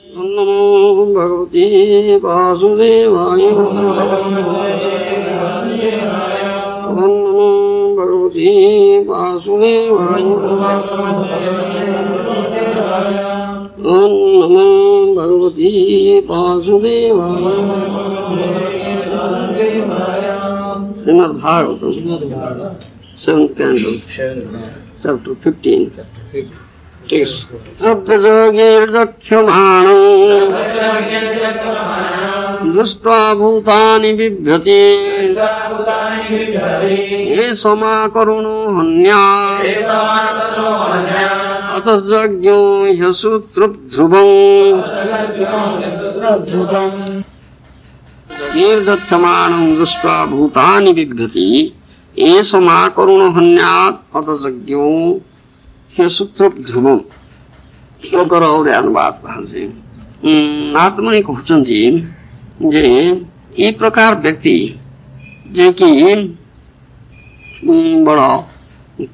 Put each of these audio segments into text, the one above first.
नमो भगवते वासुदेवाय। नमो भगवते वासुदेवाय। नमो भगवते वासुदेवाय। Shrimad Bhagavatam 7th canto, chapter 15. श्रद्धयोगेर्दक्षमाणम् दृष्ट्वा भूतानि बिभ्यति ये समाकरुणो हन्यात् अतज्ज्ञो ह्यसूत्रध्रुवम् योगेर्दक्षमाणम् दृष्ट्वा भूतानि बिभ्यति ये समाकरुणो हन्यात् अतज्ज्ञो सूत्रध्रुवम श्लोकर अनुवाद आत्मनि कहते जे ये प्रकार व्यक्ति जे कि बड़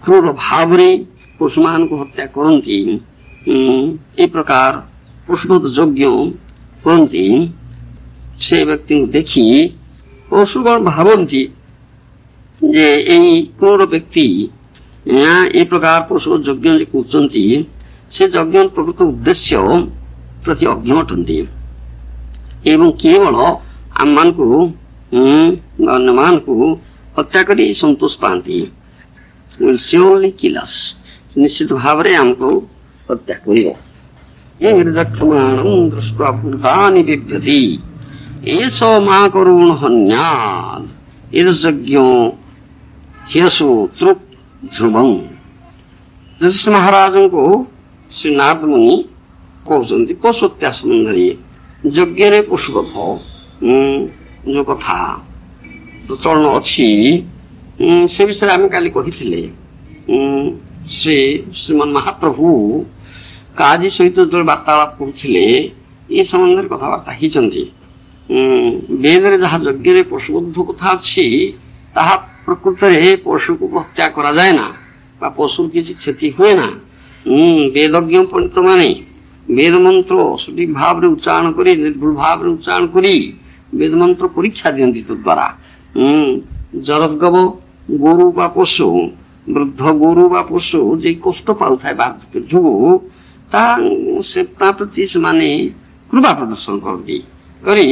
क्रूर भाव पशुमान को हत्या करती ये प्रकार पशुवत यज्ञ करती से व्यक्ति को देखी पशुगण भावती जे यही क्रूर व्यक्ति यहाँ ये प्रकार पुरुष यज्ञ करुँच से यज्ञ प्रकृत उद्देश्य प्रति अज्ञ अटंती एवं केवल आम मान को अन्य मान को हत्या करी संतोष पाती श्योरली किलस निश्चित भाव में आमको हत्या कर दृष्ट्वा भूतानि बिभ्यति एष मा करुण हन्यात् यज्ञो ह्यसु तृप् ध्रुवं जैसे महाराज को श्री नारद मुनि कहते पशु हत्या संबंध यज्ञ पशुवत जो कथा प्रचलन अच्छी से विषय आम काली कही श्रीमन महाप्रभु काजी सहित जो वार्तालाप करते ये संबंध कथबार्ता होती वेद जहाँ यज्ञ पशुबद्ध कथा अच्छी ताहा प्रकृत पशु को हत्या करा जाए ना पशु किसी क्षति हुए ना वेदज्ञ पंडित माने वेद मंत्र सठिक भाव रे उच्चारण करी निर्भुल भाव रे उच्चारण करी वेद मंत्र परीक्षा दियंती तद्वारा जरगव गोरु बा पशु वृद्ध गोरु बा पशु जे कष्ट पाउ थाए वार्धक्य जोगु ता प्रति से माने कृपा प्रदर्शन करती करी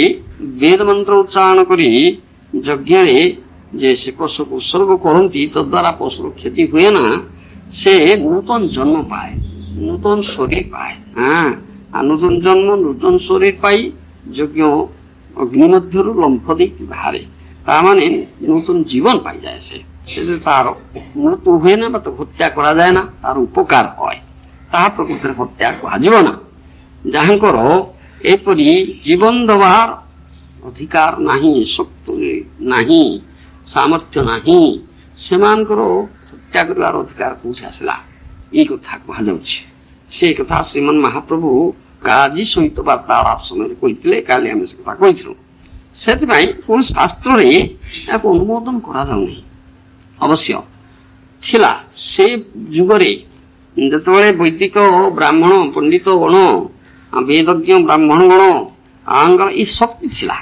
वेद मंत्र उच्चारण करी यज्ञ जैसे पशु को उत्सर्ग करती तद्वारा पशु क्षति हुए ना से नूतन जन्म पाए नूतन शरीर पाए नूतन जन्म नूतन शरीर पाई यज्ञ अग्नि मध्य लंफ दे बाहर ताने नूतन जीवन पाई जाए से तार मृत्यु हुए ना तो हत्या करा जाए ना तार उपकार है ता प्रकृति हत्या कहना जहाँकर एपरी जीवन दबार अधिकार नहीं शक्ति नहीं सामर्थ्य नहीं से हत्या कर अधिकार कौन आसला ये कथा कह कथा श्रीमन महाप्रभु काजी सहित वार्तालाप समय कहते काली आम से कथा कही से कौन शास्त्र अनुमोदन करा अवश्य थिला से जुगरे जिते वैदिक ब्राह्मण पंडित गण वेदज्ञ ब्राह्मण गण आंगर ये शक्ति थिला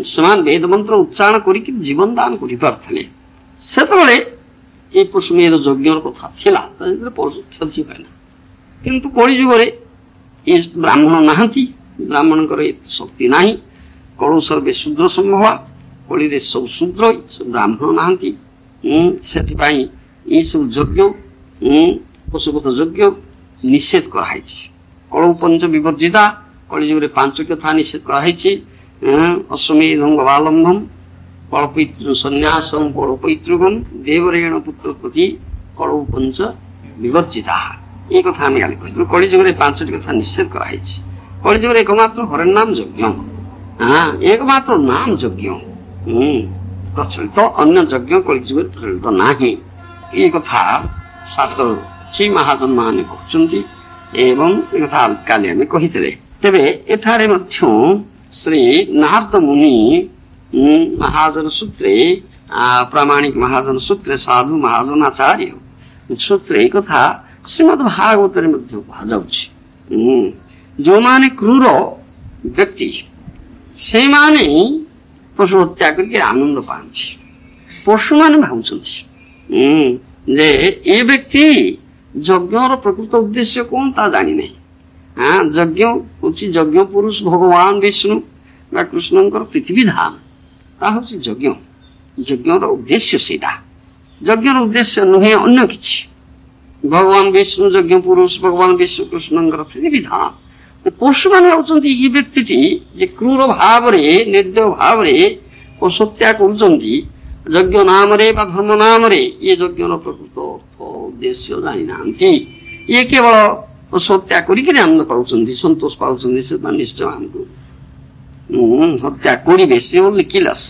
समान वेद मंत्र उच्चारण करी जीवन दान करें से पशुमेध यज्ञ कथा थिला क्षति हुए ना किंतु कली जुगे ये ब्राह्मण नहांती ब्राह्मण शक्ति नाही कलु सर्वे शूद्र संभव कली सब शूद्र सब ब्राह्मण नहांती से सब यज्ञ पशुपथ यज्ञ निषेध कराई कलु पंच विवर्जिता कली जुगे 5 कथा निषेध कराई अश्वमेधम गवालंबम कलपैतृ संन्यासम कलपैतृगम देवरेण पुत्र प्रति कलौ पंच विवर्जिता ये कथा आम गाली कही कली जुगे 5टी कथा निषेध कराई कली जुगे एकमात्र हरे नाम यज्ञ एकमात्र नाम यज्ञ प्रचलित अन्य यज्ञ कली जुगे प्रचलित नाही ये कथा शास्त्र श्री महाजन माने कहते एवं कथा काली आम कही तेरे एठारे मध्य श्री नारद मुनि महाजन सूत्रे प्रामाणिक महाजन सूत्रे साधु महाजन आचार्य सूत्रे कथा श्रीमद् भागवत ଯେଉଁମାନେ କ୍ରୂର ବ୍ୟକ୍ତି ସେମାନେ ପଶୁ ହତ୍ୟା କରିକି ଆନନ୍ଦ ପାଆନ୍ତି। ପଶୁମାନେ ଭାବୁଛନ୍ତି ଯେ ଏ ବ୍ୟକ୍ତି ଯଜ୍ଞର ପ୍ରକୃତ ଉଦ୍ଦେଶ୍ୟ କଣ ତା ଜାଣିନାହିଁ। ଯଜ୍ଞ ହଉଛି ଯଜ୍ଞ ପୁରୁଷ ଭଗବାନ ବିଷ୍ଣୁ ବା କୃଷ୍ଣଙ୍କର ପୃଥିବୀଧାମ, ତାହା ହଉଛି ଯଜ୍ଞ। ଯଜ୍ଞର ଉଦ୍ଦେଶ୍ୟ ସେଇଟା, ଯଜ୍ଞର ଉଦ୍ଦେଶ୍ୟ ନୁହେଁ ଅନ୍ୟ କିଛି। ଭଗବାନ ବିଷ୍ଣୁ ଯଜ୍ଞ ପୁରୁଷ, ଭଗବାନ ବିଷ୍ଣୁ କୃଷ୍ଣଙ୍କର ପୃଥିବୀଧାମ। ପଶୁମାନେ ଭାବୁଛନ୍ତି ଏ ବ୍ୟକ୍ତିଟି ଯେ କ୍ରୂର ଭାବରେ ନିର୍ଦୟ ଭାବରେ ପଶୁ ହତ୍ୟା କରୁଛନ୍ତି ଯଜ୍ଞ ନାମରେ ବା ଧର୍ମ ନାମରେ, ଇଏ ଯଜ୍ଞର ପ୍ରକୃତ ଅର୍ଥ ଉଦ୍ଦେଶ୍ୟ ଜାଣିନାହାନ୍ତି। ଇଏ କେବଳ ପଶୁ ହତ୍ୟା କରିକିରି ଆନନ୍ଦ ପାଉଛନ୍ତି, ସନ୍ତୋଷ ପାଉଛନ୍ତି। ସେମାନେ ନିଶ୍ଚୟ ଆମକୁ ହତ୍ୟା କରିବେ, ସେ ଓନ୍ଲି କିଲର୍ସ।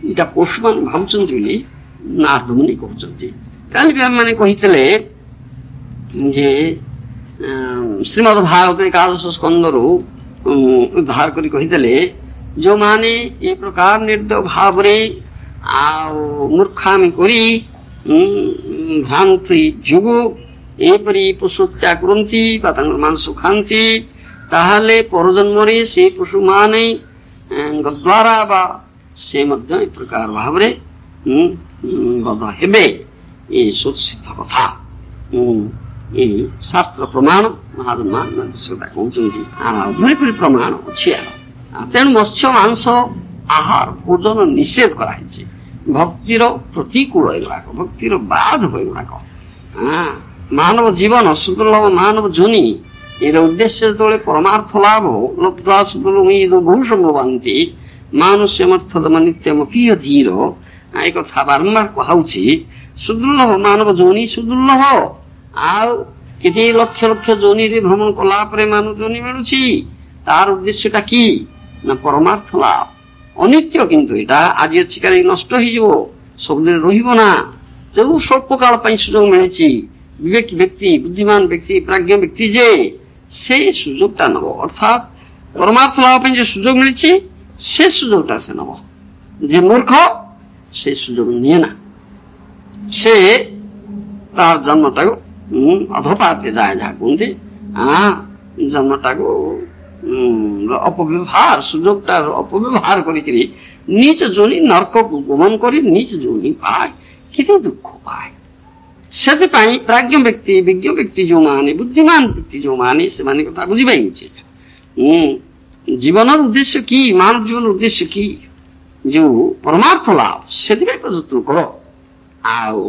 ଏଇଟା ପଶୁମାନେ ଭାବୁଛନ୍ତି ବୋଲି ନାରଦ ମୁନି କହୁଛନ୍ତି। କାଲି ବି ଆମେମାନେ କହିଥିଲେ ଯେ ଶ୍ରୀମଦ୍ ଭାଗବତ ଏକାଦଶ ସ୍କନ୍ଧରୁ ଉଦ୍ଧାର କରି କହିଥିଲେ, ଯେଉଁମାନେ ଏ ପ୍ରକାର ନିର୍ଦୟ ଭାବରେ ଆଉ ମୂର୍ଖାମି କରି ଭ୍ରାନ୍ତି ଯୋଗୁଁ ଏପରି ପଶୁ ହତ୍ୟା କରନ୍ତି ବା ତାଙ୍କର ମାଂସ ଖାଆନ୍ତି, ତାହେଲେ ପରଜନ୍ମରେ ସେ ପଶୁମାନେ ଦ୍ୱାରା ବା ସେ ମଧ୍ୟ ଏ ପ୍ରକାର ଭାବରେ ବଧ ହେବେ। ଏ ସୁସିଦ୍ଧ କଥା, ଏ ଶାସ୍ତ୍ର ପ୍ରମାଣ ମହାତ୍ମା କହୁଛନ୍ତି। ଆଉ ଭଳି ପ୍ରମାଣ ଅଛି। ତେଣୁ ମତ୍ସ୍ୟ ମାଂସ ଆହାର ଭୋଜନ ନିଷେଧ କରାହେଇଛି। ଭକ୍ତିର ପ୍ରତିକୂଳ ଏଗୁଡାକ, ଭକ୍ତିର ବାଧ ଏଗୁଡାକ। ମାନବ ଜୀବନ ସୁଦୁର୍ଲଭ ମାନବ ଯୋନି, ଏର ଉଦ୍ଦେଶ୍ୟ ଯେତେବେଳେ ପରମାର୍ଥ ଲାଭ ଲବ୍ଧ୍ୱା ବହୁ ସମ୍ଭବାନ୍ତି ମାନୁଷ୍ୟମର୍ଥଦମ ନିତ୍ୟମପିୟ ଧୀର, ଏ କଥା ବାରମ୍ବାର କୁହାଉଛି। ସୁଦୁର୍ଲଭ ମାନବ ଯୋନି ସୁଦୁର୍ଲଭ, ଆଉ କେତେ ଲକ୍ଷ ଲକ୍ଷ ଯୋନିରେ ଭ୍ରମଣ କଲା ପରେ ମାନବ ଯୋନି ମିଳୁଛି। ତାର ଉଦ୍ଦେଶ୍ୟଟା କି ନା ପରମାର୍ଥ ଲାଭ। ଅନିତ୍ୟ କିନ୍ତୁ ଏଇଟା, ଆଜି ଅଛି କାଲି ନଷ୍ଟ ହେଇଯିବ, ସବୁଦିନ ରହିବ ନା। ଯୋଉ ସ୍ୱଳ୍ପ କାଳ ପାଇଁ ସୁଯୋଗ ମିଳିଛି, ବିବେକୀ ବ୍ୟକ୍ତି, ବୁଦ୍ଧିମାନ ବ୍ୟକ୍ତି, ପ୍ରାଜ୍ଞ ବ୍ୟକ୍ତି ଯେ ସେ ସୁଯୋଗଟା ନବ। ଅର୍ଥାତ୍ ପରମାର୍ଥ ଲାଭ ପାଇଁ ଯେ ସୁଯୋଗ ମିଳିଛି ସେ ସୁଯୋଗଟା ସେ ନବ। ଯେ ମୂର୍ଖ ସେ ସୁଯୋଗ ନିଏ ନା, ସେ ତାର ଜନ୍ମଟାକୁ ଅଧପାତେ ଯାଏ, ଯାହା କୁହନ୍ତି ଜନ୍ମଟାକୁ ଅପବ୍ୟବହାର, ସୁଯୋଗଟାର ଅପବ୍ୟବହାର କରିକିରି ନିଜ ଯୋନି ନର୍କକୁ ଗମନ କରି ନିଜ ଯୋନି ପାଏ, କେତେ ଦୁଃଖ ପାଏ। ସେଥିପାଇଁ ପ୍ରାଜ୍ଞ ବ୍ୟକ୍ତି, ବିଜ୍ଞ ବ୍ୟକ୍ତି ଯେଉଁମାନେ, ବୁଦ୍ଧିମାନ ବ୍ୟକ୍ତି ଯେଉଁମାନେ, ସେମାନେ କଥା ବୁଝିବା ଉଚିତ। ଜୀବନର ଉଦ୍ଦେଶ୍ୟ କି, ମାନବ ଜୀବନର ଉଦ୍ଦେଶ୍ୟ କି, ଯୋଉ ପରମାର୍ଥ ଲାଭ, ସେଥିପାଇଁ ପ୍ରଯତ୍ନ କର। ଆଉ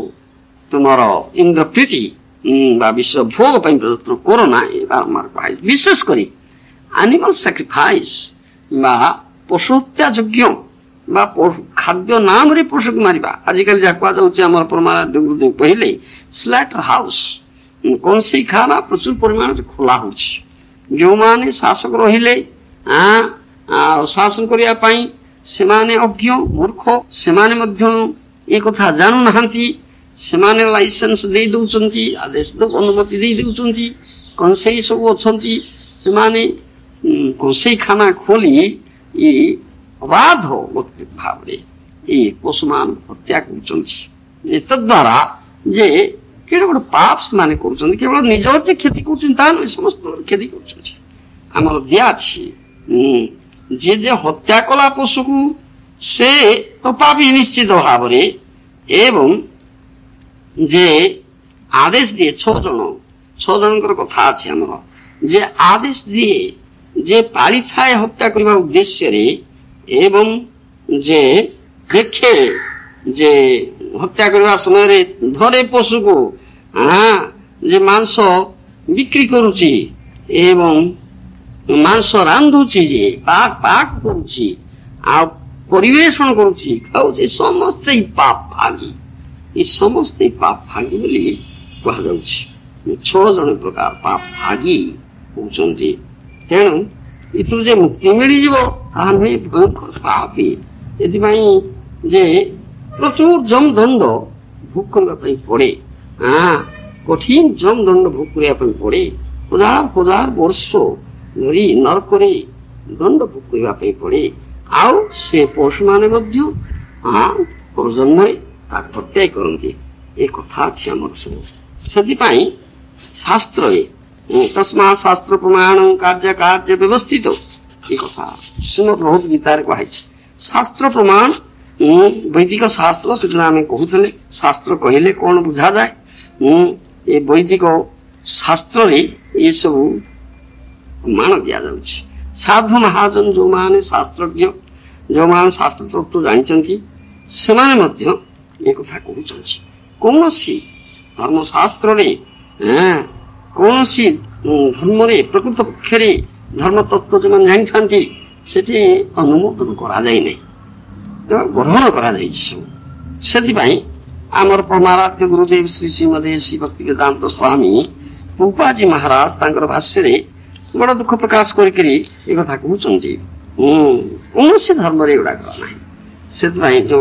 ତୁମର ଇନ୍ଦ୍ର ପ୍ରୀତି ବା ବିଶ୍ୱ ଭୋଗ ପାଇଁ ପ୍ରଯତ୍ନ କର ନା, ଏ ବାରମ୍ବାର କୁହାଯାଇଛି। ବିଶେଷ କରି ଆନିମାଲ ସାକ୍ରିଫାଇସ୍ ବା ପଶୁ ହତ୍ୟା ଯଜ୍ଞ ବା ଖାଦ୍ୟ ନାମରେ ପଶୁକୁ ମାରିବା, ଆଜିକାଲି ଯାହା କୁହାଯାଉଛି ଆମର ପରମାଦେବ କହିଲେ ସ୍ଲାଟର ହାଉସ୍, କୌଣସି ଖାନା ପ୍ରଚୁର ପରିମାଣରେ ଖୋଲା ହଉଛି। ଯେଉଁମାନେ ଶାସକ ରହିଲେ ଆଉ ଶାସନ କରିବା ପାଇଁ ସେମାନେ ଅଜ୍ଞ ମୂର୍ଖ, ସେମାନେ ମଧ୍ୟ ଏ କଥା ଜାଣୁନାହାନ୍ତି। ସେମାନେ ଲାଇସେନ୍ସ ଦେଇ ଦଉଛନ୍ତି, ଆଦେଶ ଅନୁମତି ଦେଇ ଦଉଛନ୍ତି। କଂସେଇ ସବୁ ଅଛନ୍ତି, ସେମାନେ କଂସେଇ ଖାନା ଖୋଲି ଏ ଅବାଧ ଭାବରେ ଏ ପଶୁମାନ ହତ୍ୟା କରୁଛନ୍ତି। ଏତଦ୍ୱାରା ଯେ କେଡ଼େ ଗୋଟେ ପାପ ସେମାନେ କରୁଛନ୍ତି, କେବଳ ନିଜର ଯେ କ୍ଷତି କରୁଛନ୍ତି ତାହା ନୁହେଁ, ସମସ୍ତଙ୍କର କ୍ଷତି କରୁଛନ୍ତି। ଆମର ଦିଆ ଅଛି ଯେ ହତ୍ୟା କଲା ପଶୁକୁ ସେ ତ ପାପୀ ନିଶ୍ଚିତ ଭାବରେ, ଏବଂ ଯେ ଆଦେଶ ଦିଏ 6 ଜଣଙ୍କର କଥା ଅଛି ଆମର, ଯେ ଆଦେଶ ଦିଏ ଯେ ପାଳିଥାଏ ହତ୍ୟା କରିବା ଉଦ୍ଦେଶ୍ୟରେ, ଏବଂ ଯେ ଦେଖେ ଯେ ହତ୍ୟା କରିବା ସମୟରେ ଧରେ ପଶୁକୁ ଯେ ମାଂସ ବିକ୍ରି କରୁଛି ଏବଂ ମାଂସ ରାନ୍ଧୁଛି, ଯେ ପାକ କରୁଛି ଆଉ ପରିବେଷଣ କରୁଛି, ଖାଉଛି, ସମସ୍ତେ ପାପ ଭାଗୀ। ଏ ସମସ୍ତେ ପାପ ଭାଗୀ ବୋଲି କୁହାଯାଉଛି। 6 ଜଣ ପ୍ରକାର ପାପ ଭାଗୀ ହଉଛନ୍ତି। ତେଣୁ ଏଥିରୁ ଯେ ମୁକ୍ତି ମିଳିଯିବ ତାହା ନୁହେଁ, ଭୟଙ୍କର ପାପୀ। ଏଥିପାଇଁ ଯେ ପ୍ରଚୁର ଜମଦଣ୍ଡ ଭୋଗ କରିବା ପାଇଁ ପଡେ, କଠିନ ଜମଦଣ୍ଡ ଭୋଗ କରିବା ପାଇଁ ପଡେ। ହଜାର ବର୍ଷ ଧରି ନରକରେ ଦଣ୍ଡ ଭୋଗ କରିବା ପାଇଁ ପଡେ। ଆଉ ସେ ପଶୁମାନେ ମଧ୍ୟ ପରଜନ୍ମରେ ତାକୁ ହତ୍ୟା କରନ୍ତି। ଏ କଥା ଅଛି ଆମର ସବୁ। ସେଥିପାଇଁ ଶାସ୍ତ୍ରରେ तस्मा शास्त्र प्रमाण कार्य कार्य व्यवस्थित ये कथा श्रीमद भगवत गीतार कहुई शास्त्र प्रमाण वैदिक शास्त्र से आम कहते शास्त्र कहले कौन बुझा जाए ये वैदिक शास्त्र ये सब प्रमाण दि जाऊँगी साधु महाजन जो माने शास्त्रज्ञ जो माने शास्त्र तत्व जानते से ये कथा कहते कौन सी धर्म शास्त्र कौन सी धर्म प्रकृत पक्ष धर्म तत्व जो मैंने जानते से अनुमोदन करा ग्रहण कर आमर परमाराध्य गुरुदेव श्री श्रीमदेशी भक्ति वेदांत स्वामी रूपाजी महाराज भाष्य बड़ दुख प्रकाश करी कथा कहते कौन सी धर्म गुड़ाक ना से जो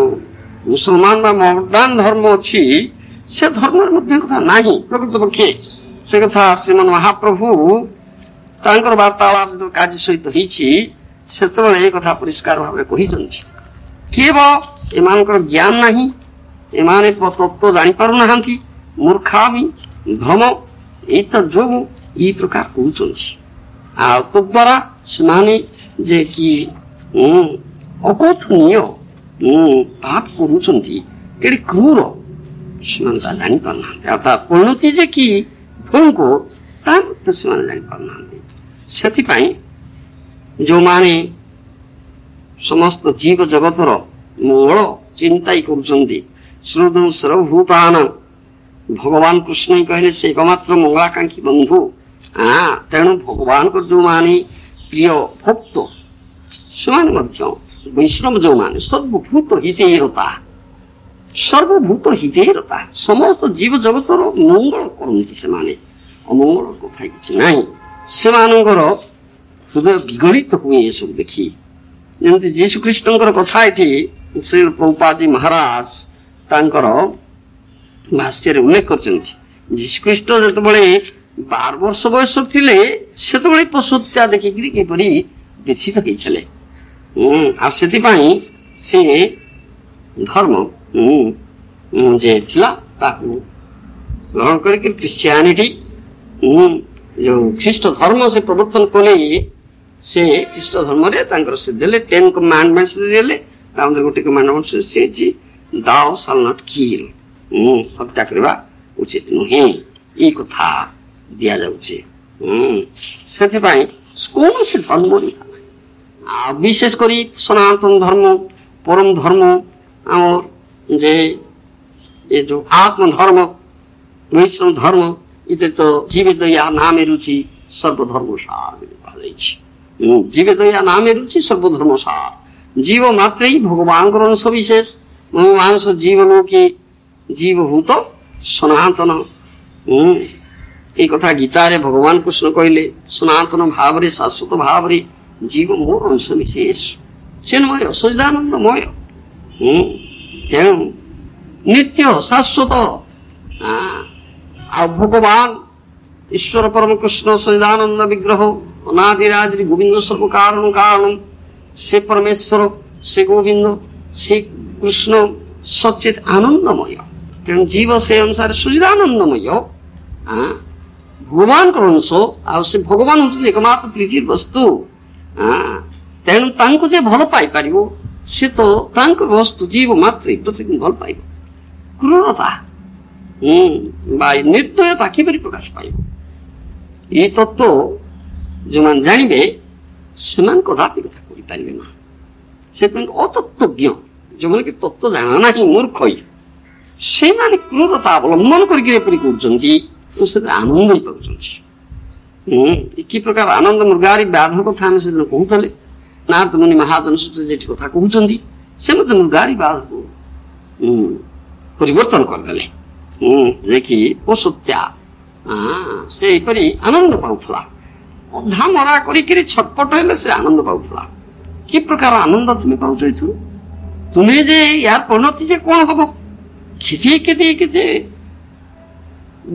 मुसलमान मॉडर्न धर्म अच्छी से धर्म कथा ना प्रकृत पक्षे से कथा श्रीमन महाप्रभु वार्तालाप जो कार्य सहित से कथा परिष्कार भाव कहते केवल एम ज्ञान नहीं एमाने तत्व जापर ना मूर्खामी भ्रम ये जो ये प्रकार कहते तद्वारा से जे कि अकथनीय पाप कर क्रूर से जापर ना अर्थात परिणति जे कि भयंकर से जापर ना से जो माने समस्त जीव जगतर मंगल चिंता कर सर्वभूतान भगवान कृष्ण ही कहले से एकमात्र मंगलाकांक्षी बंधु तेणु भगवान को जो माने प्रिय भक्त से वैष्णव जो माने सर्वभूत हितेरता सर्वभूत हितेरता समस्त जीव जगतर मंगल करती से अमंगल कथा कि ना से हृदय विगलित हुए ये सब देखी जमी जीशु कृष्ण कथा ये श्री प्रभुपाद महाराज भाष्य उल्लेख करकृष्ण जो 12 वर्ष बयस थे से पशुत्या देखिकी किपरि व्यथित होते से धर्म जे ग्रहण कर क्रिश्चियनिटी जो ख्रीष्ट धर्म से प्रवर्तन कले से ख्रीष्ट धर्म से देले 10 कमांडमेंट्स देले गोटे commandment thou shall not kill हत्या करवा उचित नुहे ये कथा दि जाउछे कौन से धर्म विशेष करी सनातन धर्म परम धर्म आम जे ये जो आत्म धर्म वैष्णव धर्म इतने तो जीव दया नाम रुचि सर्वधर्म सार जीव दया नाम रुचि सर्वधर्म सार जीव मात्र ही भगवान अंश विशेष भगवान जीवलोके जीवभूत सनातन एक कथा गीतारे भगवान कृष्ण कहले सनातन भाव रे शाश्वत भाव रे जीव मोर अंश विशेष चिन्मय सच्चिदानंदमय तेणु नित्य शाश्वत भगवान ईश्वर परम कृष्ण सच्चिदानंद विग्रह अनादिरादि गोविंद सर्व कारण कारण से परमेश्वर से गोविंद से कृष्ण सच्चित आनंदमय तेणु जीव से अनुसार सच्चिदानंदमय भगवान अंश से भगवान हूँ एकमात्र प्रीतिर वस्तु तेणु जे भल पाई पार सी तो वस्तु जीव मात्र प्रति भल पाइब क्रूरता निर्दयता किपरि प्रकाश पाइब ये तत्व जो मान जानवे से कदापि कथा करें ना से अतत्वज्ञ जो मैंने तत्व जाना ना मूर्ख से क्रूरता अवलंबन कर आनंद ही पाँच कि प्रकार आनंद मृगारी व्याध कथा आम से कहते नारद मुनि महाजन सूत्र जे कथा कहते से मृगारी व्याध को परिवर्तन करदे देखी पशुत्या से आनंद पाला अधा मरा कर छटपट हेले से आनंद पाला कि प्रकार आनंद तुम्हें पाच तुम्हें जे यार परिणति जे कौन हम केते केते केते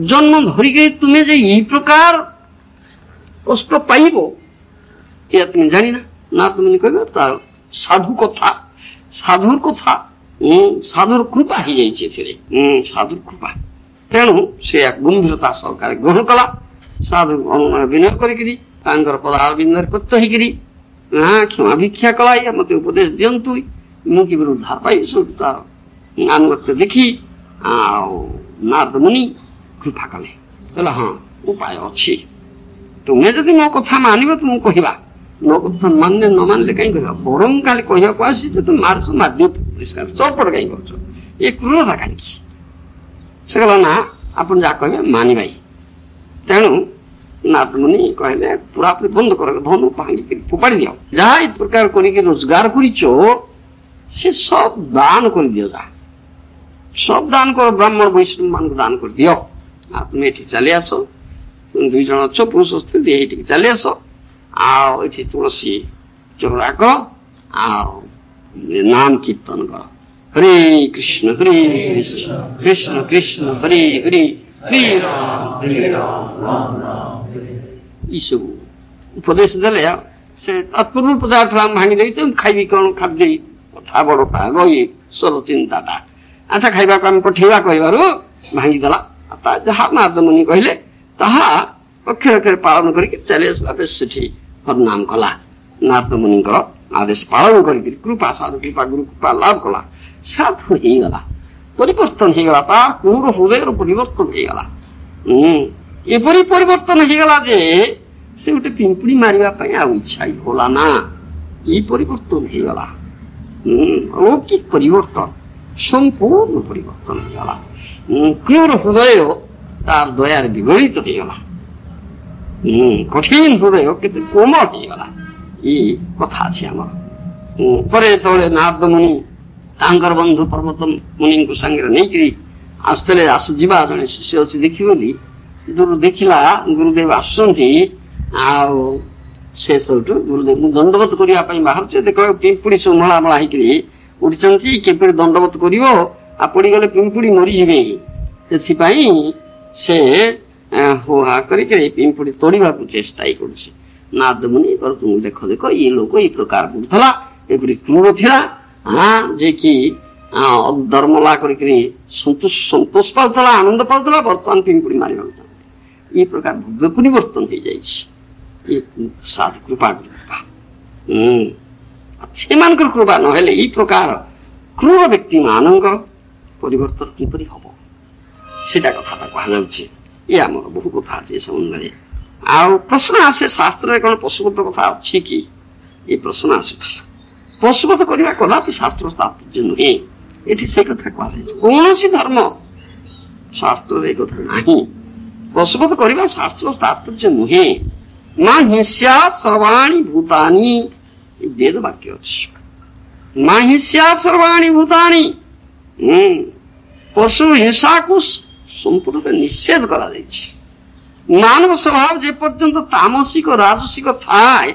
जन्म धरिक तुम्हें जे ये प्रकार कष्ट पाइब या तुम जानी ना तुम कह साधु कथा साधुर कथा साधुर कृपा हो जाइए साधुर कृपा तेणु से गंभीरता सहकार ग्रहण कला ସାଧୁ ବିନୟ କରିକିରି ତାଙ୍କର ପଦାର ବିନ୍ଦରେ ପତ୍ତ ହେଇକିରି କ୍ଷମା ଭିକ୍ଷା କଳାଇ ମତେ ଉପଦେଶ ଦିଅନ୍ତୁ, ମୁଁ କିପରି ଉଦ୍ଧାର ପାଇବି। ସେଠୁ ତାର ଆନୁଗତ୍ୟ ଦେଖି ଆଉ ନାରଦ ମୁନି କୃପା କଲେ, କହିଲା ହଁ ଉପାୟ ଅଛି, ତୁମେ ଯଦି ମୋ କଥା ମାନିବ ତୁମକୁ କହିବା, ମୋ କଥା ମାନିଲେ ନ ମାନିଲେ କାହିଁ କହିବା, ବରଂ ଖାଲି କହିବାକୁ ଆସିଛି ତୁମେ ମାରୁଛ ମାରିଦିଅ ପରିଷ୍କାର, ଚରପଟ କାହିଁ କରୁଛ, ଏ କ୍ରୂରତା କାହିଁକି। ସେ କହିଲା ନା ଆପଣ ଯାହା କହିବେ ମାନିବାଇ। ତେଣୁ ନାରଦ ମୁନି କହିଲେ ପୁରାପୁରି ବନ୍ଦ କର, ଧନୁ ଭାଙ୍ଗିକି ଫୋପାଡ଼ି ଦିଅ, ଯାହା ଏ ପ୍ରକାର କରିକି ରୋଜଗାର କରିଛ ସେ ସବ ଦାନ କରିଦିଅ, ଯା ସବ ଦାନ କର, ବ୍ରାହ୍ମଣ ବୈଷ୍ଣବ ମାନଙ୍କୁ ଦାନ କରିଦିଅ। ଆଉ ତୁମେ ଏଠି ଚାଲି ଆସ, 2 ଜଣ ଅଛ ପୁରୁଷ ସ୍ତ୍ରୀ, ଏଇଠିକି ଚାଲି ଆସ, ଆଉ ଏଠି ତୁଳସୀ ଚଉରା କର, ଆଉ ନାମ କୀର୍ତ୍ତନ କର, ହରେ କୃଷ୍ଣ କୃଷ୍ଣ କୃଷ୍ଣ ହରେ ହରେ ହରେ ରାମ ଏସବୁ ଉପଦେଶ ଦେଲେ। ସେ ତତ୍ପୂର୍ବ ପଚାର ଥିଲା ଭାଙ୍ଗି ଦେଇ ତେଣୁ ଖାଇବି କଣ ଖାଦ୍ୟ, କଥା ବଡ ପାଗ ଇଏ ସର ଚିନ୍ତାଟା, ଆଚ୍ଛା ଖାଇବାକୁ ଆମେ ପଠେଇବା କହିବାରୁ ଭାଙ୍ଗିଦେଲା। ଯାହା ନାରଦ ମୁନି କହିଲେ ତାହା ଅକ୍ଷର ଅକ୍ଷର ପାଳନ କରିକି ଚାଲି ଆସିଲା। ବେଶ ସେଠି ହରିନାମ କଲା, ନାରଦ ମୁନିଙ୍କର ଆଦେଶ ପାଳନ କରିକି କୃପା ସାଧୁ କୃପା ଗୁରୁ କୃପା ଲାଭ କଲା, ସାଧୁ ହେଇଗଲା, ପରିବର୍ତ୍ତନ ହେଇଗଲା, ତା କ୍ରୂର ହୃଦୟର ପରିବର୍ତ୍ତନ ହେଇଗଲା। ଏପରି ପରିବର୍ତ୍ତନ ହେଇଗଲା ଯେ ସେ ଗୋଟେ ପିମ୍ପୁଡି ମାରିବା ପାଇଁ ଆଉ ଇଚ୍ଛା ହେଲା ନା, ଏଇ ପରିବର୍ତ୍ତନ ହେଇଗଲା। ଅଲୌକିକ ପରିବର୍ତ୍ତନ, ସମ୍ପୂର୍ଣ୍ଣ ପରିବର୍ତ୍ତନ ହେଇଗଲା। କ୍ରୂର ହୃଦୟ ତାର ଦୟାରେ ବିଗଳିତ ହେଇଗଲା, କଠିନ ହୃଦୟ କେତେ କୋମଳ ହେଇଗଲା, ଏଇ କଥା ଅଛି ଆମର। ପରେ ଯେତେବେଳେ ନାରଦ ମୁନି ତାଙ୍କର ବନ୍ଧୁ ପର୍ବତ ମୁନିଙ୍କୁ ସାଙ୍ଗରେ ନେଇକିରି ଆସିଥିଲେ, ଯିବା ଜଣେ ଶିଷ୍ୟ ଅଛି ଦେଖିବ ବୋଲି, ଦୂରରୁ ଦେଖିଲା ଗୁରୁଦେବ ଆସୁଛନ୍ତି, ଆଉ ସେ ସବୁଠୁ ଗୁରୁଦେବଙ୍କୁ ଦଣ୍ଡବତ କରିବା ପାଇଁ ବାହାରୁছে, ଦେଖିଲା ପିମ୍ପୁଡି ସବୁ ମଳା ମଳା ହେଇକିରି ଉଠିଛନ୍ତି, କେପରି ଦଣ୍ଡବତ କରିବ, ଆଉ ପଡିଗଲେ ପିମ୍ପୁଡି ମରିଯିବେ, ସେଥିପାଇଁ ସେ ହୋ ହା କରିକିରି ପିମ୍ପୁଡି ତୋଳିବାକୁ ଚେଷ୍ଟା କରୁଛି। ନାରଦ ମୁନି ତୁମକୁ ଦେଖ ଦେଖ ଇଏ ଲୋକ ଏଇ ପ୍ରକାର କରୁଥିଲା, ଏପରି କ୍ରୂର ଥିଲା, ଯେ କି ଧର୍ମଲା କରିକିରି ସନ୍ତୋଷ ପାଉଥିଲା, ଆନନ୍ଦ ପାଉଥିଲା, ବର୍ତ୍ତମାନ ପିମ୍ପୁଡି ମାରିବାକୁ ଚାହୁଁଛି। ଏଇ ପ୍ରକାର ଭବ୍ୟ ପରିବର୍ତ୍ତନ ହେଇଯାଇଛି, ଏ ସାଧୁ କୃପା କୃପା। ସେମାନଙ୍କର କୃପା ନହେଲେ ଏଇ ପ୍ରକାର କ୍ରୂର ବ୍ୟକ୍ତି ମାନଙ୍କର ପରିବର୍ତ୍ତନ କିପରି ହବ, ସେଟା କଥାଟା କୁହାଯାଉଛି। ଏ ଆମର ବହୁ କଥା ଅଛି ଏ ସମ୍ବନ୍ଧରେ। ଆଉ ପ୍ରଶ୍ନ ଆସେ, ଶାସ୍ତ୍ରରେ କଣ ପଶୁବଧ କଥା ଅଛି କି, ଏ ପ୍ରଶ୍ନ ଆସୁଛି। ପଶୁବଧ କରିବା କଦାପି ଶାସ୍ତ୍ର ତାତ୍ପର୍ଯ୍ୟ ନୁହେଁ, ଏଠି ସେ କଥା କୁହାଯାଇଛି। କୌଣସି ଧର୍ମ ଶାସ୍ତ୍ରରେ ଏ କଥା ନାହିଁ, ପଶୁବଧ କରିବା ଶାସ୍ତ୍ର ତାତ୍ପର୍ଯ୍ୟ ନୁହେଁ। ମା ହିଂସ୍ୟାତ୍ ସର୍ବାଣୀ ଭୂତାନି, ବେଦ ବାକ୍ୟ ଅଛି, ମା ହିଂସ୍ୟାତ୍ ସର୍ବାଣୀ ଭୂତାନି। ପଶୁ ହିଂସାକୁ ସମ୍ପୂର୍ଣ୍ଣ ନିଷେଧ କରାଯାଇଛି। ମାନବ ସ୍ୱଭାବ ଯେ ପର୍ଯ୍ୟନ୍ତ ତାମସିକ ରାଜସିକ ଥାଏ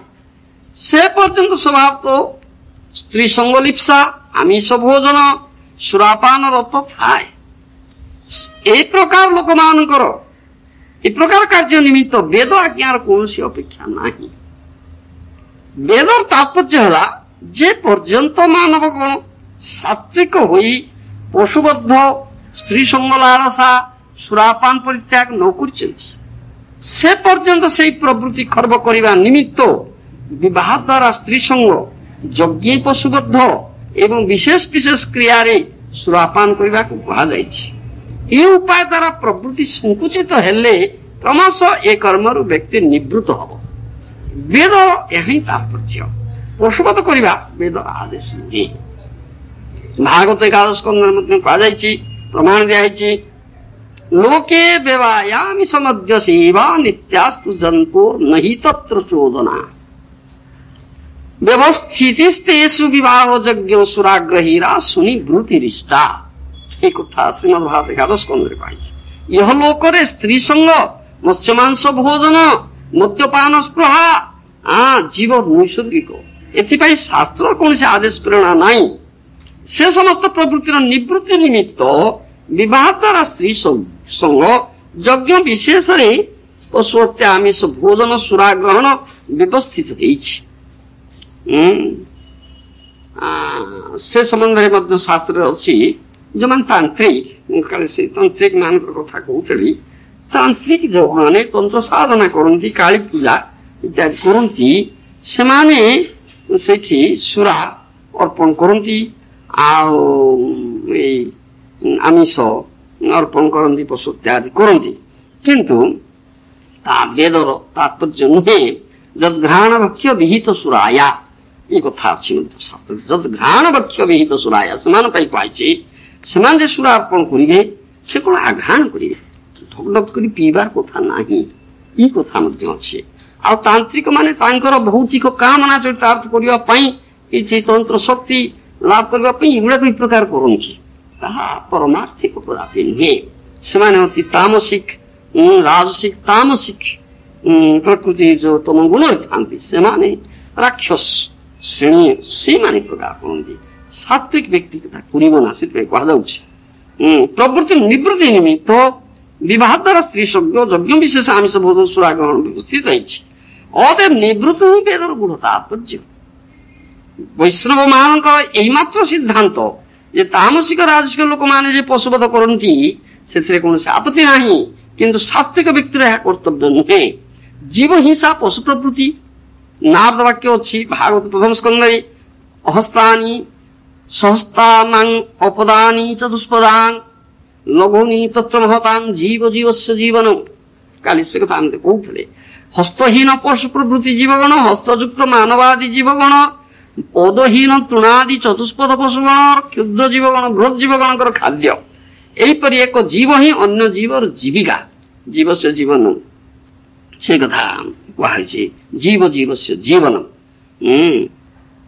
ସେ ପର୍ଯ୍ୟନ୍ତ ସ୍ୱଭାବ ତ ସ୍ତ୍ରୀ ସଙ୍ଗ ଲିପ୍ସା, ଆମିଷ ଭୋଜନ, ସୁରାପାନ ରତ ଥାଏ। এই প্রকার ଲୋକମାନଙ୍କର ଏ ପ୍ରକାର କାର୍ଯ୍ୟ ନିମିତ୍ତ ବେଦ ଆଜ୍ଞାର କୌଣସି ଅପେକ୍ଷା ନାହିଁ। ବେଦର ତାତ୍ପର୍ଯ୍ୟ ହେଲା ଯେ ପର୍ଯ୍ୟନ୍ତ ମାନବ ଗଣ ସାତ୍ବିକ ହୋଇ ପଶୁବଦ୍ଧ ସ୍ତ୍ରୀ ସଙ୍ଗ ଲାଳସା ସୁରାପାନ ପରିତ୍ୟାଗ ନ କରିଛନ୍ତି ସେ ପର୍ଯ୍ୟନ୍ତ ସେହି ପ୍ରବୃତ୍ତି ଖର୍ବ କରିବା ନିମିତ୍ତ ବିବାହ ଦ୍ୱାରା ସ୍ତ୍ରୀ ସଙ୍ଗ ଯଜ୍ଞ ପଶୁବଦ୍ଧ ଏବଂ ବିଶେଷ ବିଶେଷ କ୍ରିୟାରେ ସୁରାପାନ କରିବାକୁ କୁହାଯାଇଛି। ଏ ଉପାୟ ଦ୍ୱାରା ପ୍ରବୃତ୍ତି ସଂକୁଚିତ ହେଲେ କ୍ରମଶଃ ଏ କର୍ମରୁ ବ୍ୟକ୍ତି ନିବୃତ୍ତ ହେବ। ବେଦର ଏହା ହିଁ ତାତ୍ପର୍ଯ୍ୟ। ପଶୁବଧ କରିବା ବେଦର ଆଦେଶ ନୁହେଁ। ଭାଗବତ 11 ସ୍କନ୍ଧରେ ମଧ୍ୟ କୁହାଯାଇଛି, ପ୍ରମାଣ ଦିଆଯାଇଛି, ଲୋକେ ବେବାୟାମି ସମଧ୍ୟ ସେବା ନିତ୍ୟାସ୍ତୁ ଜନ୍ତୋର୍ नहि तत्र चोदना ବ୍ୟବସ୍ଥିତିସ୍ତେଷୁ ବିବାହ ଯଜ୍ଞ ସୁରାଗ୍ରହୀରା ଶୁଣି ବୃତ୍ତିରିଷ୍ଟା। এই কথা শ্রীমদ ভাগবত 11 স্কন্ধରେ କୁହାଯାଇଛି। ଇହଲୋକରେ ସ୍ତ୍ରୀ ସଙ୍ଗ, ମତ୍ସ୍ୟ ମାଂସ ଭୋଜନ, ମଦ୍ୟପାନ ସ୍ପୃହା ଜୀବ ନୈସର୍ଗିକ, ଏଥିପାଇଁ ଶାସ୍ତ୍ର କୌଣସି ଆଦେଶ ପ୍ରେରଣା ନାହିଁ। ସେ ସମସ୍ତ ପ୍ରବୃତ୍ତିର ନିବୃତ୍ତି ନିମିତ୍ତ ବିବାହ ଦ୍ୱାରା ସ୍ତ୍ରୀ ସଙ୍ଗ, ଯଜ୍ଞ ବିଶେଷରେ ପଶୁ ହତ୍ୟା, ଆମିଷ ଭୋଜନ, ସୁରାଗ୍ରହଣ ବ୍ୟବସ୍ଥିତ ହେଇଛି। ସେ ସମ୍ବନ୍ଧରେ ମଧ୍ୟ ଶାସ୍ତ୍ରରେ ଅଛି। ଯେଉଁମାନେ ତାନ୍ତ୍ରିକ, ମୁଁ କାଲି ସେ ତାନ୍ତ୍ରିକ ମାନଙ୍କର କଥା କହୁଥିଲି, तांत्रिक जो माने तंत्र साधना करती काली पूजा इत्यादि करती सेमाने सेठी सुरा अर्पण करती आमिष अर्पण करती पशु इत्यादि करती किंतु वेदर तात्पर्य नुहे जदघ्राण भक्ष्य विहित सुराया ये कथा अच्छी शास्त्र जदघ्राण भक्ष्य विहित सुराया से सुरा अर्पण करेंगे से कौन आघ्राण करेंगे ढक ढक कर पीबार कथा नहीं ये कथा अच्छे आ तांत्रिक माने भौतिक कामना चरितार्थ करने तंत्र शक्ति लाभ करने एगुड़ा कोई प्रकार करती परमार्थिक कदापि नुहे से तामसिक राजसिक तामसिक प्रकृति जो तम गुण था राक्षस श्रेणी से माने प्रकार करती सात्विक व्यक्ति कथा करना से प्रवृत्ति निवृत्ति निमित्त विवाह द्वारा स्त्री यज्ञ विशेष आमिष भोजन सुरा ग्रहण व्यवस्थित रही अतएव निवृत्त ही वेदर गुण तात्पर्य वैष्णव मान यही मात्र सिद्धांत जे तामसिक राजसिक लोक मैंने पशुवध करती से कौन आपत्ति नहीं किंतु सात्विक व्यक्ति कर्तव्य नुहे जीव हिंसा पशु प्रवृत्ति नारद वाक्य अच्छी भागवत प्रथम स्कंद अहस्तानी सहस्तानां अपदानी चतुष्पदां लघुनी तत्र महतां जीव जीवस्य जीवनम काली से कथा आम कहते हस्तहीन पशु प्रवृत्ति जीवगण हस्तयुक्त मानवादि जीवगण पदहीन तृणादि चतुष्पद पशुगण क्षुद्र जीवगण बृहत जीवगण खाद्य यहीपरि एक जीव ही अन्य जीवर जीविका जीव से जीवन से कथा कहुई जीव जीव से जीवनम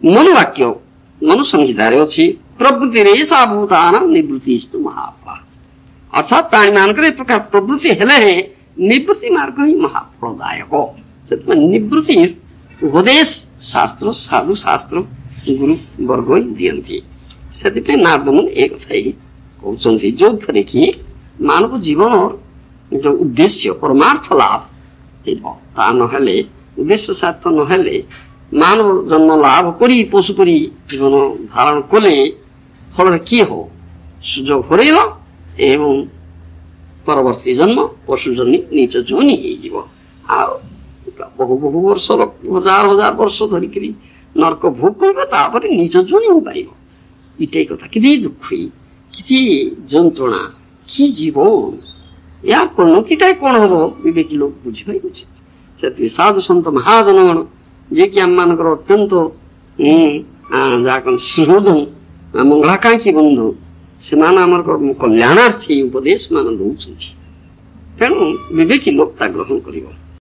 मनुवाक्य मनु संहिता अच्छी प्रवृत्ति रेशा भूतान निवृत्ति महाफल अर्थात प्राणी मान प्रकार प्रवृत्ति हेले निवृत्ति मार्ग ही महाफलदायक निवृत्ति उपदेश शास्त्र साधु शास्त्र गुरु वर्ग ही दियंती से नारद मुनि एक कथा कहते जो थे कि मानव जीवन जो उद्देश्य परमार्थ लाभ ता नहेले उद्देश्य सार्थ नहेले मानव जन्म लाभ करी पशु करी जीवन धारण कले फल किए हो सुजोग हरइल एवं परवर्ती जन्म पशु जन्म नीच जोनि बहु बहु वर्ष हजार हजार वर्ष धरिक नरक भोग कर नीच जोनि हो पार इटे कथा कि दुख कि जंत्रणा कि जीवन यार परिणतिटा कौन हम विवेकी लोग बुझे उचित से साधु सन्त महाजनगण जे कि आम मान अत्यंत सुहृदन मंगलाकांक्षी बंधु से कल्याणार्थी उपदेश मान दौरान तेणु विवेकी लोक ग्रहण कर